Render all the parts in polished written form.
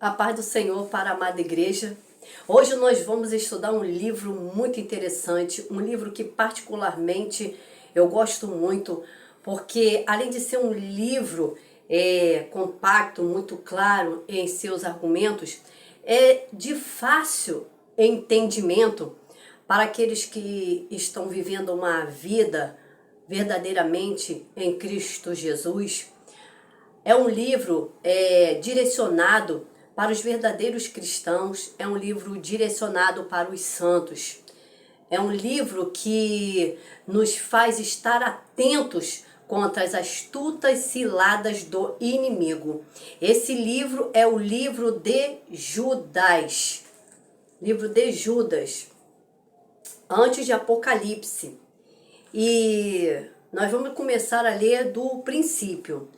A paz do Senhor para a amada igreja. Hoje nós vamos estudar um livro muito interessante, um livro que particularmente eu gosto muito, porque além de ser um livro compacto, muito claro em seus argumentos, é de fácil entendimento para aqueles que estão vivendo uma vida verdadeiramente em Cristo Jesus. É um livro direcionado para os verdadeiros cristãos, é um livro direcionado para os santos. É um livro que nos faz estar atentos contra as astutas ciladas do inimigo. Esse livro é o livro de Judas. Livro de Judas, antes de Apocalipse. E nós vamos começar a ler do princípio.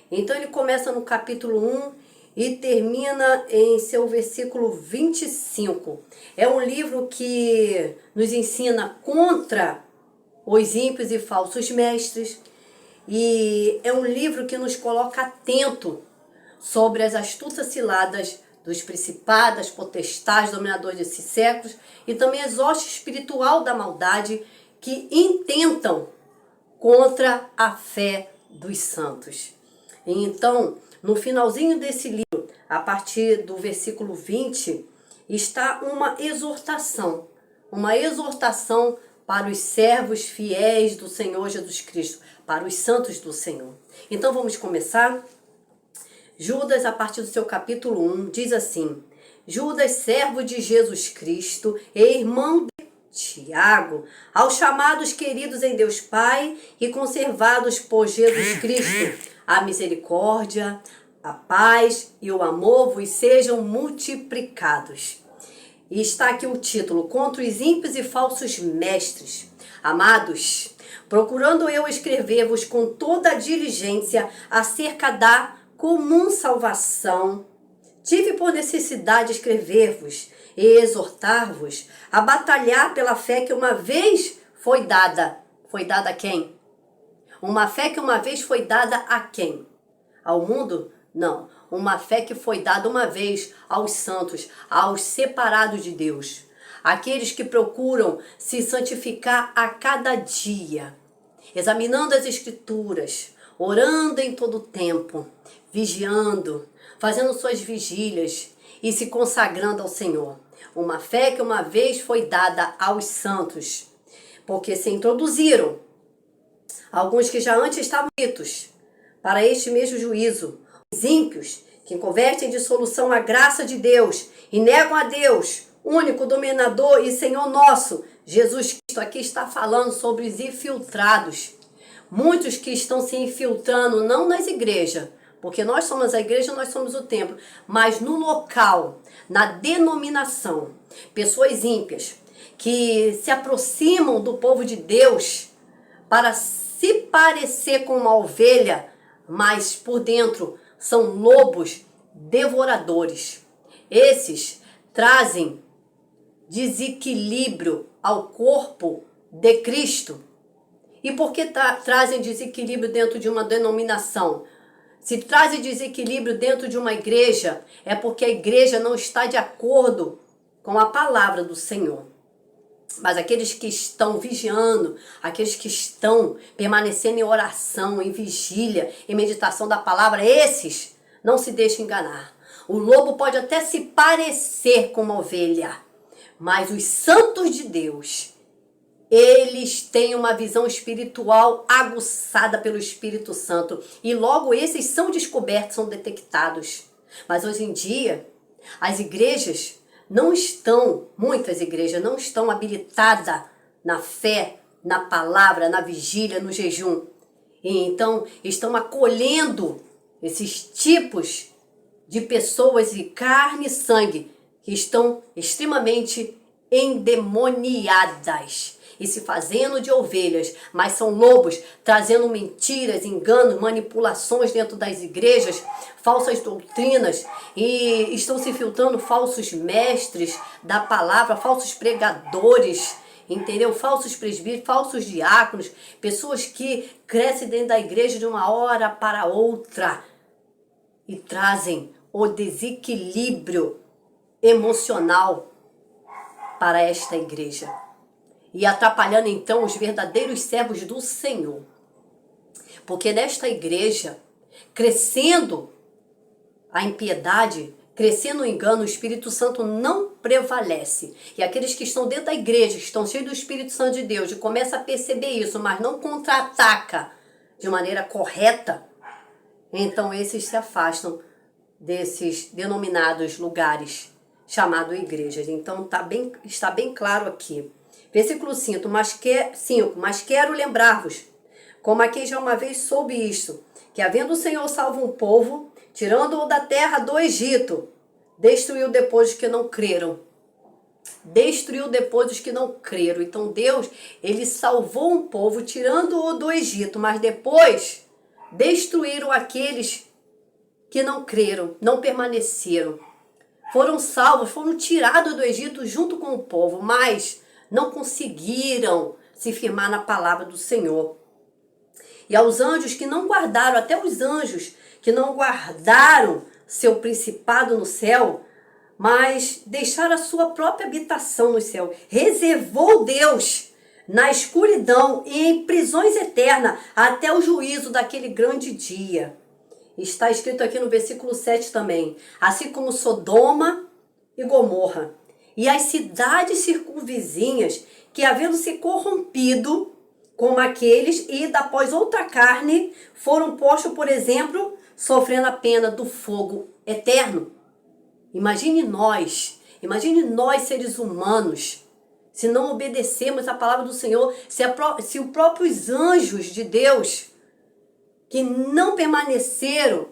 Então ele começa no capítulo 1 e termina em seu versículo 25. É um livro que nos ensina contra os ímpios e falsos mestres. E é um livro que nos coloca atento sobre as astutas ciladas dos principados, potestades, dominadores desses séculos e também as hostes espiritual da maldade que intentam contra a fé dos santos. Então, no finalzinho desse livro, a partir do versículo 20, está uma exortação para os servos fiéis do Senhor Jesus Cristo, para os santos do Senhor. Então vamos começar. Judas, a partir do seu capítulo 1, diz assim: Judas, servo de Jesus Cristo e irmão de Tiago, aos chamados queridos em Deus Pai e conservados por Jesus Cristo, a misericórdia, a paz e o amor vos sejam multiplicados. E está aqui o título: contra os ímpios e falsos mestres. Amados, procurando eu escrever-vos com toda a diligência acerca da comum salvação, tive por necessidade escrever-vos e exortar-vos a batalhar pela fé que uma vez foi dada. Foi dada a quem? Uma fé que uma vez foi dada a quem? Ao mundo? Não. Uma fé que foi dada uma vez aos santos, aos separados de Deus. Aqueles que procuram se santificar a cada dia, examinando as Escrituras, orando em todo tempo, vigiando, fazendo suas vigílias e se consagrando ao Senhor. Uma fé que uma vez foi dada aos santos, porque se introduziram alguns que já antes estavam escritos para este mesmo juízo, os ímpios que convertem em dissolução a graça de Deus e negam a Deus, único dominador e Senhor nosso, Jesus Cristo. Aqui está falando sobre os infiltrados. Muitos que estão se infiltrando não nas igrejas, porque nós somos a igreja, nós somos o templo, mas no local, na denominação. Pessoas ímpias que se aproximam do povo de Deus para se parecer com uma ovelha, mas por dentro são lobos devoradores. Esses trazem desequilíbrio ao corpo de Cristo. E por que trazem desequilíbrio dentro de uma denominação? Se trazem desequilíbrio dentro de uma igreja, é porque a igreja não está de acordo com a palavra do Senhor. Mas aqueles que estão vigiando, aqueles que estão permanecendo em oração, em vigília, em meditação da palavra, esses não se deixem enganar. O lobo pode até se parecer com uma ovelha, mas os santos de Deus, eles têm uma visão espiritual aguçada pelo Espírito Santo. E logo esses são descobertos, são detectados. Mas hoje em dia, as igrejas não estão, muitas igrejas não estão habilitadas na fé, na palavra, na vigília, no jejum. E então estão acolhendo esses tipos de pessoas de carne e sangue que estão extremamente endemoniadas e se fazendo de ovelhas, mas são lobos, trazendo mentiras, enganos, manipulações dentro das igrejas, falsas doutrinas, e estão se filtrando falsos mestres da palavra, falsos pregadores, entendeu? Falsos presbíteros, falsos diáconos, pessoas que crescem dentro da igreja de uma hora para outra e trazem o desequilíbrio emocional para esta igreja e atrapalhando então os verdadeiros servos do Senhor. Porque nesta igreja, crescendo a impiedade, crescendo o engano, o Espírito Santo não prevalece. E aqueles que estão dentro da igreja, que estão cheios do Espírito Santo de Deus, e começa a perceber isso, mas não contra-ataca de maneira correta, então esses se afastam desses denominados lugares chamados igrejas. Então está bem claro aqui. Versículo 5, mas quero lembrar-vos, como a quem já uma vez soube isto, que havendo o Senhor salvo um povo, tirando-o da terra do Egito, destruiu depois os que não creram. Destruiu depois os que não creram. Então Deus, ele salvou um povo, tirando-o do Egito, mas depois destruíram aqueles que não creram, não permaneceram. Foram salvos, foram tirados do Egito junto com o povo, mas não conseguiram se firmar na palavra do Senhor. E aos anjos que não guardaram, até os anjos que não guardaram seu principado no céu, mas deixaram a sua própria habitação no céu, reservou Deus na escuridão e em prisões eternas até o juízo daquele grande dia. Está escrito aqui no versículo 7 também, assim como Sodoma e Gomorra, e as cidades circunvizinhas, que havendo se corrompido como aqueles, e após outra carne, foram postos, por exemplo, sofrendo a pena do fogo eterno. Imagine nós seres humanos, se não obedecemos a palavra do Senhor, se os próprios anjos de Deus, que não permaneceram,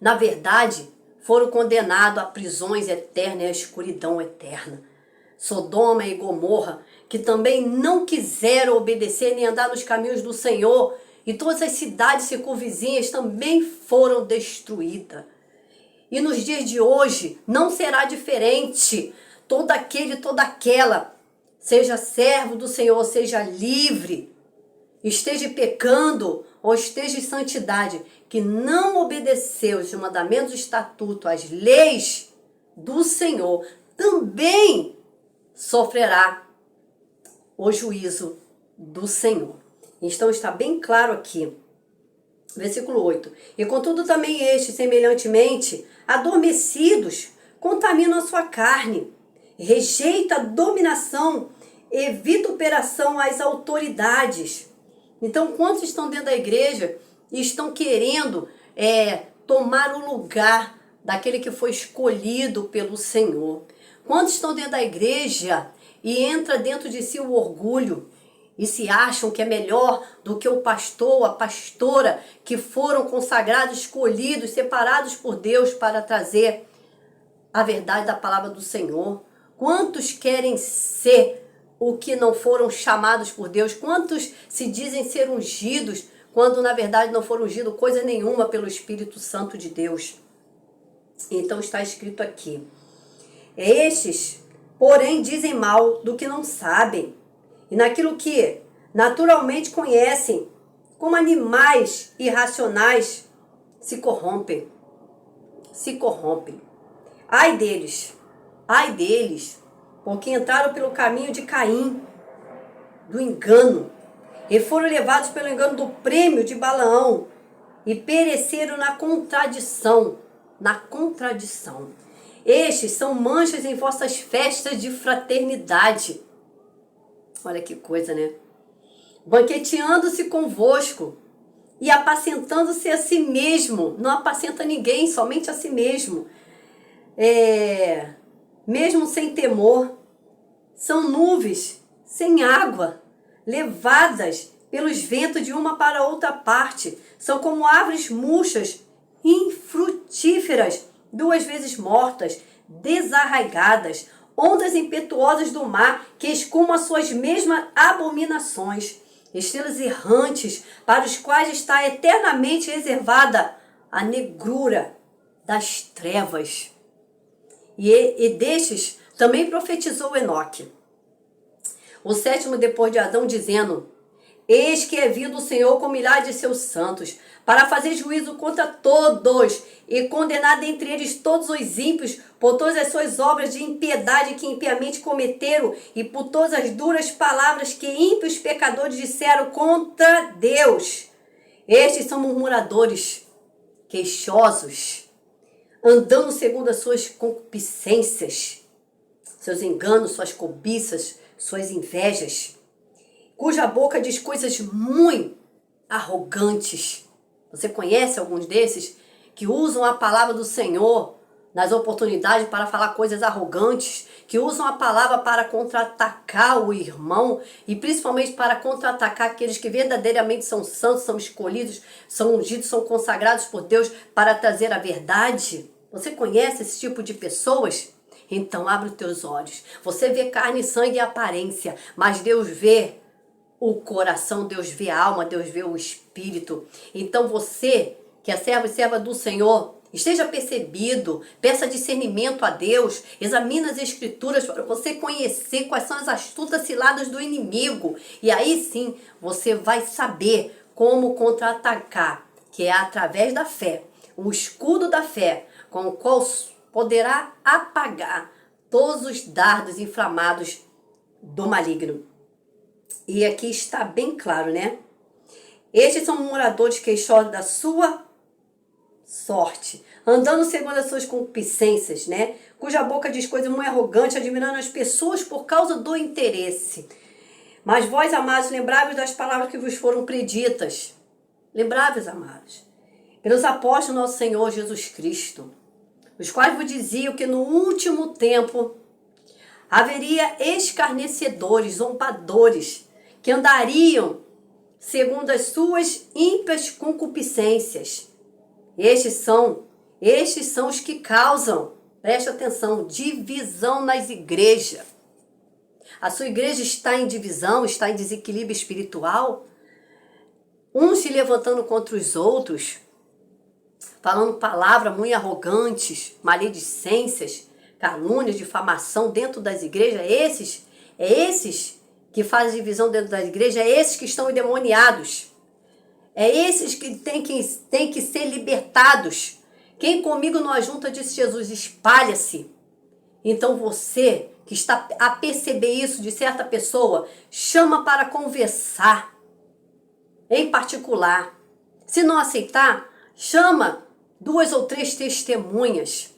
na verdade, foram condenados a prisões eternas e a escuridão eterna. Sodoma e Gomorra, que também não quiseram obedecer nem andar nos caminhos do Senhor, e todas as cidades circunvizinhas também foram destruídas. E nos dias de hoje não será diferente. Todo aquele, toda aquela, seja servo do Senhor, seja livre, esteja pecando ou esteja em santidade, que não obedeceu os mandamentos, os estatutos, as leis do Senhor, também sofrerá o juízo do Senhor. Então está bem claro aqui. Versículo 8. E contudo também estes, semelhantemente, adormecidos, contaminam a sua carne, rejeita a dominação, evita operação às autoridades. Então, quantos estão dentro da igreja e estão querendo tomar o lugar daquele que foi escolhido pelo Senhor? Quantos estão dentro da igreja e entra dentro de si o orgulho e se acham que é melhor do que o pastor, a pastora, que foram consagrados, escolhidos, separados por Deus para trazer a verdade da palavra do Senhor? Quantos querem ser o que não foram chamados por Deus? Quantos se dizem ser ungidos, quando na verdade não foram ungidos coisa nenhuma pelo Espírito Santo de Deus? Então está escrito aqui. Estes, porém, dizem mal do que não sabem, e naquilo que naturalmente conhecem, como animais irracionais, se corrompem. Se corrompem. Ai deles, porque entraram pelo caminho de Caim, do engano, e foram levados pelo engano do prêmio de Balaão, e pereceram na contradição. Na contradição. Estes são manchas em vossas festas de fraternidade. Olha que coisa, né? Banqueteando-se convosco e apacentando-se a si mesmo. Não apacenta ninguém, somente a si mesmo. Mesmo sem temor. São nuvens sem água, levadas pelos ventos de uma para outra parte. São como árvores murchas, infrutíferas, 2 vezes mortas, desarraigadas, ondas impetuosas do mar que escumam as suas mesmas abominações, estrelas errantes para os quais está eternamente reservada a negrura das trevas. E destes também profetizou Enoque, o 7º depois de Adão, dizendo: Eis que é vindo o Senhor com milhares de seus santos, para fazer juízo contra todos e condenar dentre eles todos os ímpios por todas as suas obras de impiedade que impiamente cometeram e por todas as duras palavras que ímpios pecadores disseram contra Deus. Estes são murmuradores, queixosos, andando segundo as suas concupiscências, seus enganos, suas cobiças, suas invejas, cuja boca diz coisas muito arrogantes. Você conhece alguns desses que usam a palavra do Senhor nas oportunidades para falar coisas arrogantes, que usam a palavra para contra-atacar o irmão e principalmente para contra-atacar aqueles que verdadeiramente são santos, são escolhidos, são ungidos, são consagrados por Deus para trazer a verdade? Você conhece esse tipo de pessoas? Então abre os teus olhos. Você vê carne, sangue e aparência, mas Deus vê o coração, Deus vê a alma, Deus vê o espírito. Então você, que é servo e serva do Senhor, esteja percebido, peça discernimento a Deus, examine as escrituras para você conhecer quais são as astutas ciladas do inimigo. E aí sim, você vai saber como contra-atacar, que é através da fé, o escudo da fé, com o qual poderá apagar todos os dardos inflamados do maligno. E aqui está bem claro, né? Estes são moradores queixosos da sua sorte, andando segundo as suas concupiscências, né? Cuja boca diz coisas muito arrogantes, admirando as pessoas por causa do interesse. Mas vós, amados, lembrai-vos das palavras que vos foram preditas. Lembrai-vos, amados, pelos apóstolos do nosso Senhor Jesus Cristo, os quais vos diziam que no último tempo haveria escarnecedores, zombadores, que andariam segundo as suas ímpias concupiscências. Estes são os que causam, preste atenção, divisão nas igrejas. A sua igreja está em divisão, está em desequilíbrio espiritual, uns se levantando contra os outros, falando palavras muito arrogantes, maledicências, calúnias, difamação dentro das igrejas. Esses que fazem divisão dentro das igrejas, esses que estão endemoniados. Esses que têm que ser libertados. Quem comigo não ajunta, disse Jesus, espalha-se. Então você que está a perceber isso de certa pessoa, chama para conversar, em particular. Se não aceitar, chama 2 ou 3 testemunhas.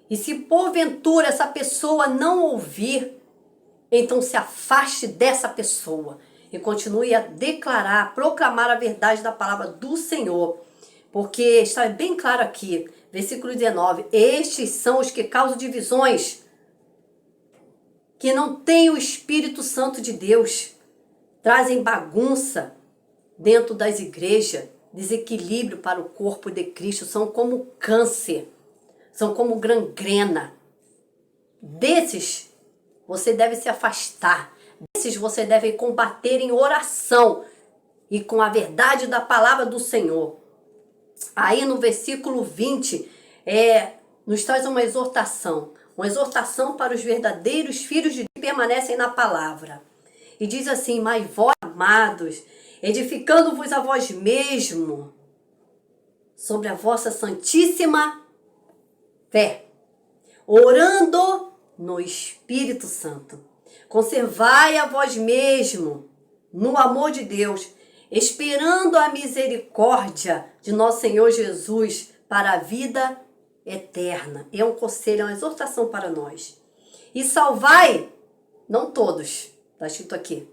E se porventura essa pessoa não ouvir, então se afaste dessa pessoa e continue a declarar, a proclamar a verdade da palavra do Senhor. Porque está bem claro aqui, versículo 19, estes são os que causam divisões, que não têm o Espírito Santo de Deus, trazem bagunça dentro das igrejas, desequilíbrio para o corpo de Cristo, são como câncer, são como gangrena. Desses você deve se afastar, desses você deve combater em oração e com a verdade da palavra do Senhor. Aí no versículo 20, nos traz uma exortação para os verdadeiros filhos de Deus que permanecem na palavra. E diz assim, mas vós, amados, edificando-vos a vós mesmo sobre a vossa santíssima fé, orando no Espírito Santo. Conservai a vós mesmo no amor de Deus, esperando a misericórdia de nosso Senhor Jesus para a vida eterna. É um conselho, é uma exortação para nós. E salvai, não todos, está escrito aqui,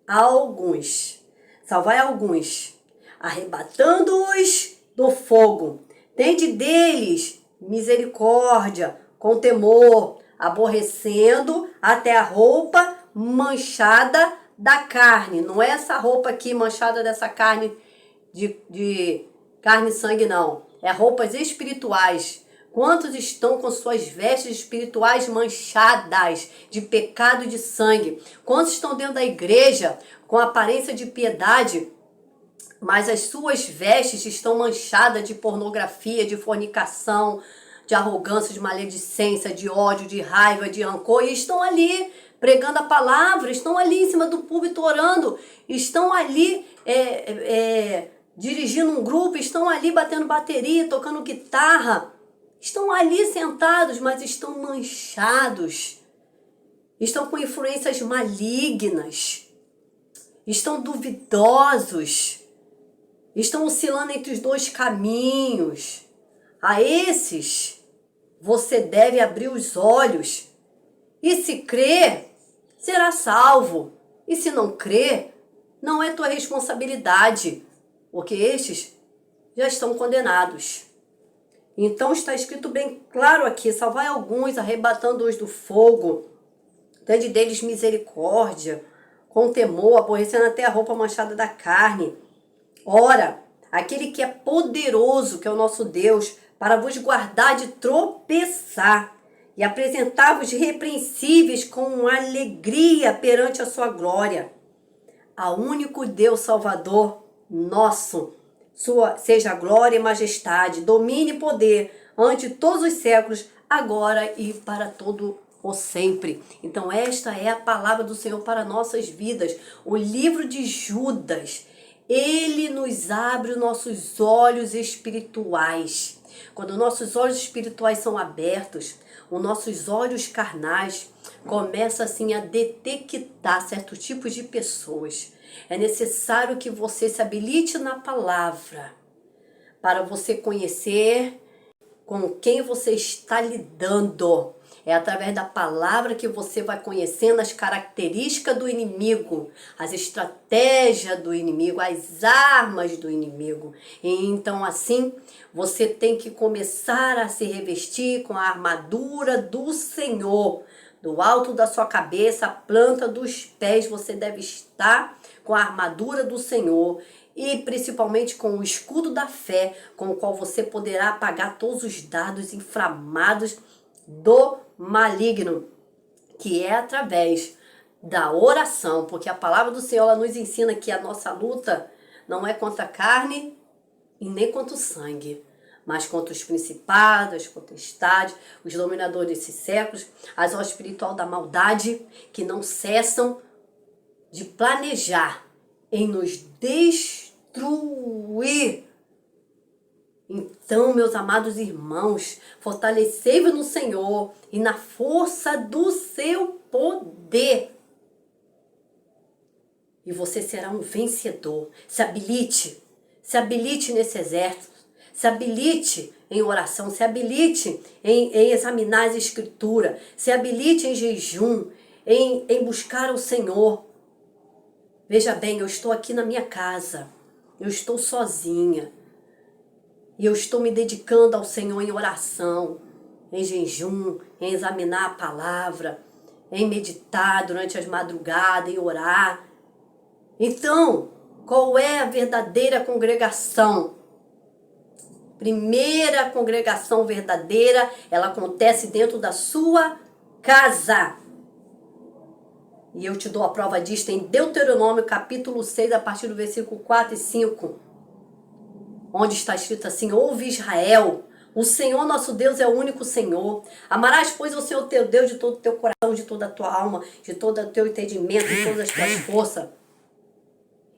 alguns. Salvai alguns, arrebatando-os do fogo. Tende deles misericórdia, com temor, aborrecendo até a roupa manchada da carne. Não é essa roupa aqui manchada dessa carne de carne e sangue, não. É roupas espirituais. Quantos estão com suas vestes espirituais manchadas de pecado e de sangue? Quantos estão dentro da igreja com aparência de piedade, mas as suas vestes estão manchadas de pornografia, de fornicação, de arrogância, de maledicência, de ódio, de raiva, de rancor, e estão ali pregando a palavra, estão ali em cima do púlpito orando, estão ali dirigindo um grupo, estão ali batendo bateria, tocando guitarra, estão ali sentados, mas estão manchados, estão com influências malignas, estão duvidosos, estão oscilando entre os dois caminhos. A esses, você deve abrir os olhos e, se crer, será salvo. E se não crer, não é tua responsabilidade, porque estes já estão condenados. Então está escrito bem claro aqui: salvai alguns, arrebatando-os do fogo, tende deles misericórdia, com temor, aborrecendo até a roupa manchada da carne. Ora, aquele que é poderoso, que é o nosso Deus, para vos guardar de tropeçar e apresentar-vos irrepreensíveis com alegria perante a sua glória. Ao único Deus Salvador nosso, seja glória e majestade, domínio e poder ante todos os séculos, agora e para todo o sempre. Então esta é a palavra do Senhor para nossas vidas. O livro de Judas, ele nos abre os nossos olhos espirituais. Quando nossos olhos espirituais são abertos, os nossos olhos carnais começam assim a detectar certos tipos de pessoas. É necessário que você se habilite na palavra para você conhecer com quem você está lidando. É através da palavra que você vai conhecendo as características do inimigo, as estratégias do inimigo, as armas do inimigo. E então assim, você tem que começar a se revestir com a armadura do Senhor. Do alto da sua cabeça, a planta dos pés, você deve estar com a armadura do Senhor. E principalmente com o escudo da fé, com o qual você poderá apagar todos os dardos inflamados do maligno, que é através da oração, porque a palavra do Senhor ela nos ensina que a nossa luta não é contra a carne e nem contra o sangue, mas contra os principados, as potestades, os dominadores desses séculos, as obras espiritual da maldade, que não cessam de planejar em nos destruir. Então, meus amados irmãos, fortalecei-vos no Senhor e na força do seu poder. E você será um vencedor. Se habilite nesse exército. Se habilite em oração, se habilite em examinar as escrituras, se habilite em jejum, em buscar o Senhor. Veja bem, eu estou aqui na minha casa, eu estou sozinha. E eu estou me dedicando ao Senhor em oração, em jejum, em examinar a palavra, em meditar durante as madrugadas, em orar. Então, qual é a verdadeira congregação? Primeira congregação verdadeira, ela acontece dentro da sua casa. E eu te dou a prova disto em Deuteronômio capítulo 6, a partir do versículo 4 e 5. Onde está escrito assim: ouve Israel, o Senhor nosso Deus é o único Senhor. Amarás, pois, o Senhor teu Deus de todo o teu coração, de toda a tua alma, de todo o teu entendimento, de todas as tuas forças.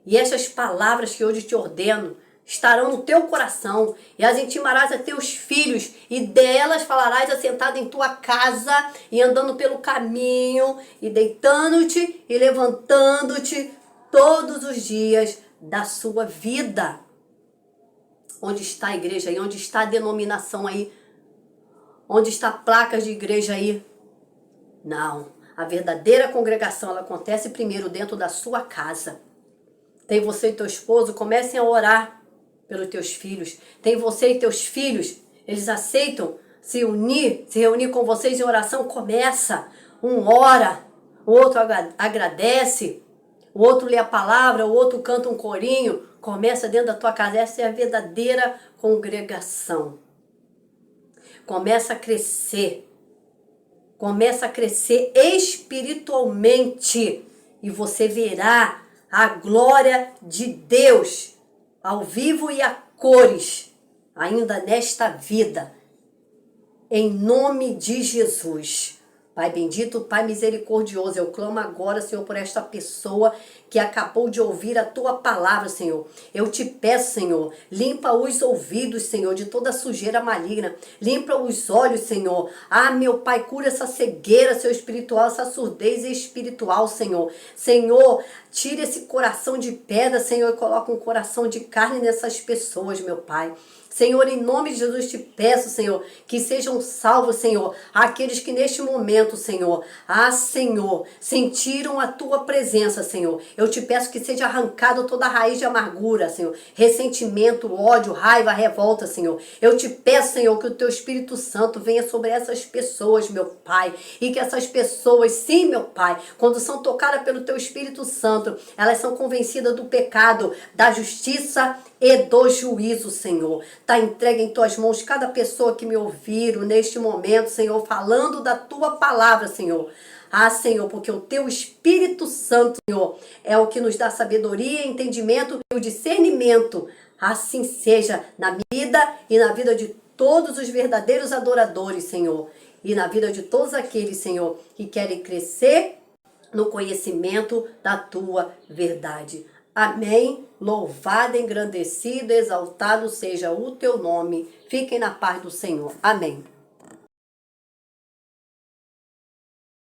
E estas palavras que hoje te ordeno estarão no teu coração, e as intimarás a teus filhos, e delas falarás assentado em tua casa, e andando pelo caminho, e deitando-te e levantando-te todos os dias da sua vida. Onde está a igreja aí? Onde está a denominação aí? Onde está placas de igreja aí? Não. A verdadeira congregação, ela acontece primeiro dentro da sua casa. Tem você e teu esposo, comecem a orar pelos teus filhos. Tem você e teus filhos, eles aceitam se reunir com vocês em oração. Começa. Um ora, o outro agradece, o outro lê a palavra, o outro canta um corinho. Começa dentro da tua casa. Essa é a verdadeira congregação. Começa a crescer. Começa a crescer espiritualmente. E você verá a glória de Deus ao vivo e a cores, ainda nesta vida. Em nome de Jesus. Pai bendito, Pai misericordioso, eu clamo agora, Senhor, por esta pessoa que acabou de ouvir a Tua palavra, Senhor. Eu te peço, Senhor, limpa os ouvidos, Senhor, de toda sujeira maligna. Limpa os olhos, Senhor. Ah, meu Pai, cura essa cegueira, Senhor, espiritual, essa surdez espiritual, Senhor. Senhor, tira esse coração de pedra, Senhor, e coloca um coração de carne nessas pessoas, meu Pai. Senhor, em nome de Jesus te peço, Senhor, que sejam salvos, Senhor, aqueles que neste momento, Senhor, Senhor, sentiram a Tua presença, Senhor. Eu te peço que seja arrancado toda a raiz de amargura, Senhor, ressentimento, ódio, raiva, revolta, Senhor. Eu te peço, Senhor, que o Teu Espírito Santo venha sobre essas pessoas, meu Pai, e que essas pessoas, sim, meu Pai, quando são tocadas pelo Teu Espírito Santo, elas são convencidas do pecado, da justiça e do juízo, Senhor. Está entregue em Tuas mãos cada pessoa que me ouviram neste momento, Senhor, falando da Tua palavra, Senhor. Senhor, porque o Teu Espírito Santo, Senhor, é o que nos dá sabedoria, entendimento e o discernimento. Assim seja na vida e na vida de todos os verdadeiros adoradores, Senhor. E na vida de todos aqueles, Senhor, que querem crescer no conhecimento da Tua verdade. Amém. Louvado, engrandecido, exaltado seja o Teu nome. Fiquem na paz do Senhor. Amém.